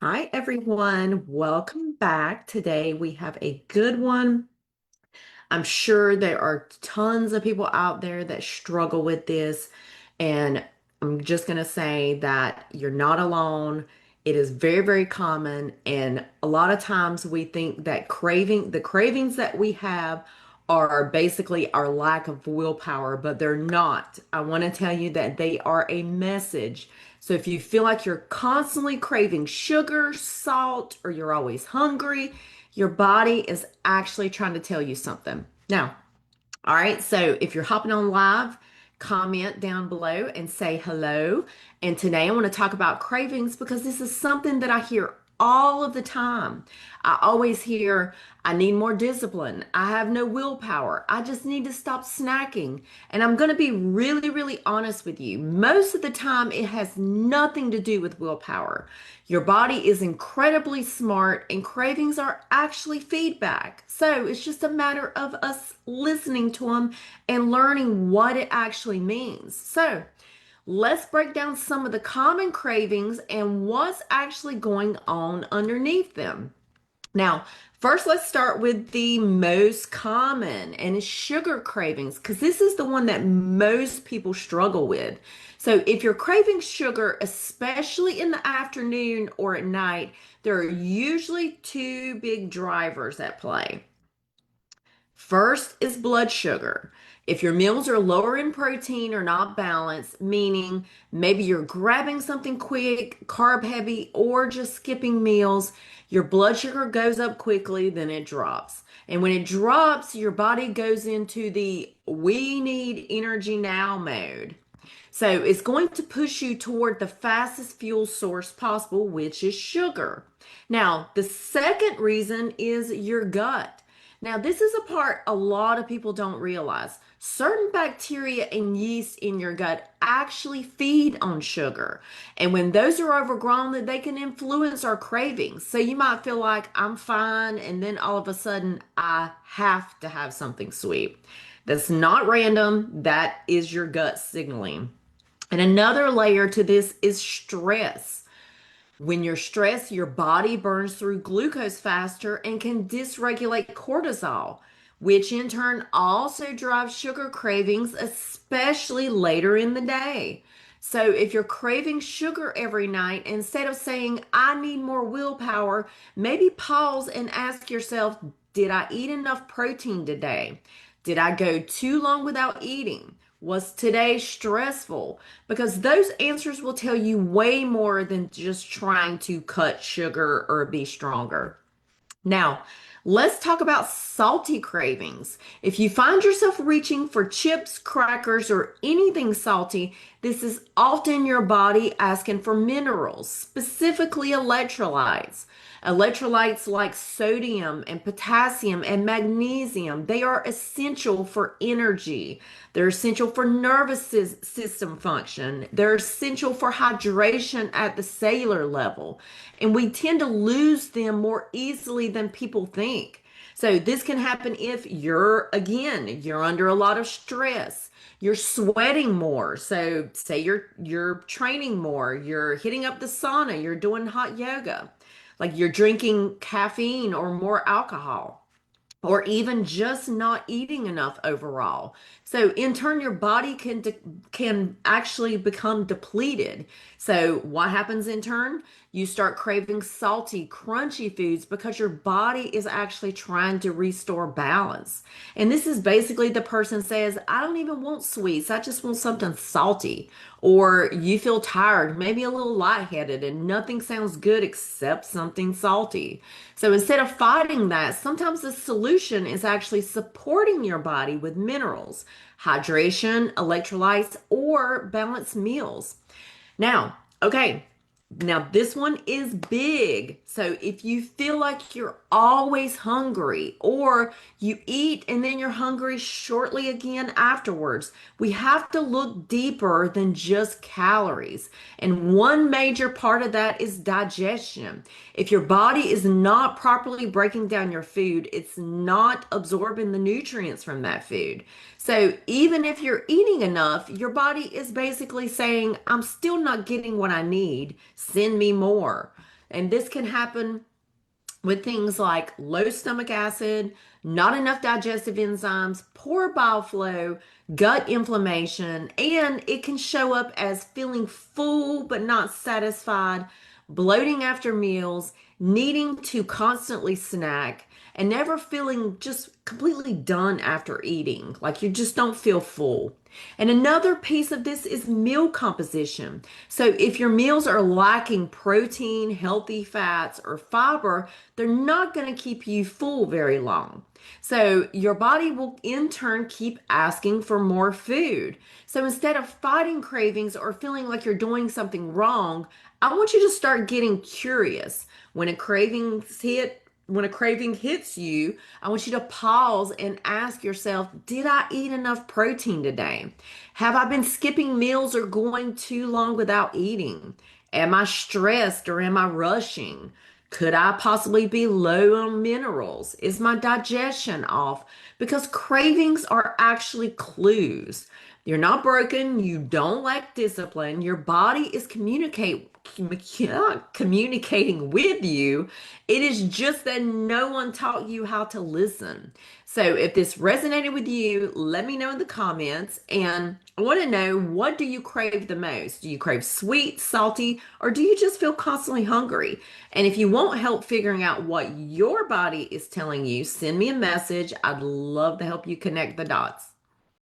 Hi, everyone. Welcome back. Today we have a good one. I'm sure there are tons of people out there that struggle with this, and I'm just going to say that you're not alone. It is very, very common, and a lot of times we think that the cravings that we have are basically our lack of willpower, but they're not. I want to tell you that they are a message. So if you feel like you're constantly craving sugar, salt, or you're always hungry, your body is actually trying to tell you something. Now, all right, so if you're hopping on live, comment down below and say hello. And today I want to talk about cravings because this is something that I hear all of the time. I always hear, I need more discipline. I have no willpower. I just need to stop snacking. And I'm going to be really, really honest with you. Most of the time, it has nothing to do with willpower. Your body is incredibly smart, and cravings are actually feedback. So it's just a matter of us listening to them and learning what it actually means. So let's break down some of the common cravings and what's actually going on underneath them. Now, first, let's start with the most common, and it's sugar cravings, because this is the one that most people struggle with. So, if you're craving sugar, especially in the afternoon or at night, there are usually two big drivers at play. First is blood sugar. If your meals are lower in protein or not balanced, meaning maybe you're grabbing something quick, carb heavy, or just skipping meals, your blood sugar goes up quickly, then it drops. And when it drops, your body goes into the we need energy now mode. So it's going to push you toward the fastest fuel source possible, which is sugar. Now, the second reason is your gut. Now, this is a part a lot of people don't realize. Certain bacteria and yeast in your gut actually feed on sugar. And when those are overgrown, they can influence our cravings. So you might feel like I'm fine, and then all of a sudden I have to have something sweet. That's not random. That is your gut signaling. And another layer to this is stress. When you're stressed, your body burns through glucose faster and can dysregulate cortisol, which in turn also drives sugar cravings, especially later in the day. So if you're craving sugar every night, instead of saying, I need more willpower, maybe pause and ask yourself, did I eat enough protein today? Did I go too long without eating? Was today stressful? Because those answers will tell you way more than just trying to cut sugar or be stronger. Now, let's talk about salty cravings. If you find yourself reaching for chips, crackers, or anything salty, this is often your body asking for minerals, specifically electrolytes. Electrolytes like sodium and potassium and magnesium, they are essential for energy. They're essential for nervous system function. They're essential for hydration at the cellular level. And we tend to lose them more easily than people think. So this can happen if you're under a lot of stress. You're sweating more. So say you're training more, you're hitting up the sauna, you're doing hot yoga. Like you're drinking caffeine or more alcohol, or even just not eating enough overall. So in turn, your body can actually become depleted. So what happens in turn? You start craving salty, crunchy foods because your body is actually trying to restore balance. And this is basically the person says, I don't even want sweets. I just want something salty. Or you feel tired, maybe a little lightheaded, and nothing sounds good except something salty. So instead of fighting that, sometimes the solution is actually supporting your body with minerals, hydration, electrolytes, or balanced meals. Now, okay, now this one is big. So if you feel like you're always hungry or you eat and then you're hungry shortly again afterwards, we have to look deeper than just calories. And one major part of that is digestion. If your body is not properly breaking down your food, it's not absorbing the nutrients from that food. So even if you're eating enough, your body is basically saying, I'm still not getting what I need. Send me more. And this can happen with things like low stomach acid, not enough digestive enzymes, poor bile flow, gut inflammation, and it can show up as feeling full but not satisfied, bloating after meals, needing to constantly snack, and never feeling just completely done after eating. Like you just don't feel full. And another piece of this is meal composition. So if your meals are lacking protein, healthy fats, or fiber, they're not going to keep you full very long. So your body will in turn keep asking for more food. So instead of fighting cravings or feeling like you're doing something wrong, I want you to start getting curious. When a craving hits you, I want you to pause and ask yourself, did I eat enough protein today? Have I been skipping meals or going too long without eating? Am I stressed or am I rushing? Could I possibly be low on minerals? Is my digestion off? Because cravings are actually clues. You're not broken. You don't lack discipline. Your body is communicating with you. It is just that no one taught you how to listen. So if this resonated with you, let me know in the comments. And I want to know, what do you crave the most? Do you crave sweet, salty, or do you just feel constantly hungry? And if you want help figuring out what your body is telling you, send me a message. I'd love to help you connect the dots.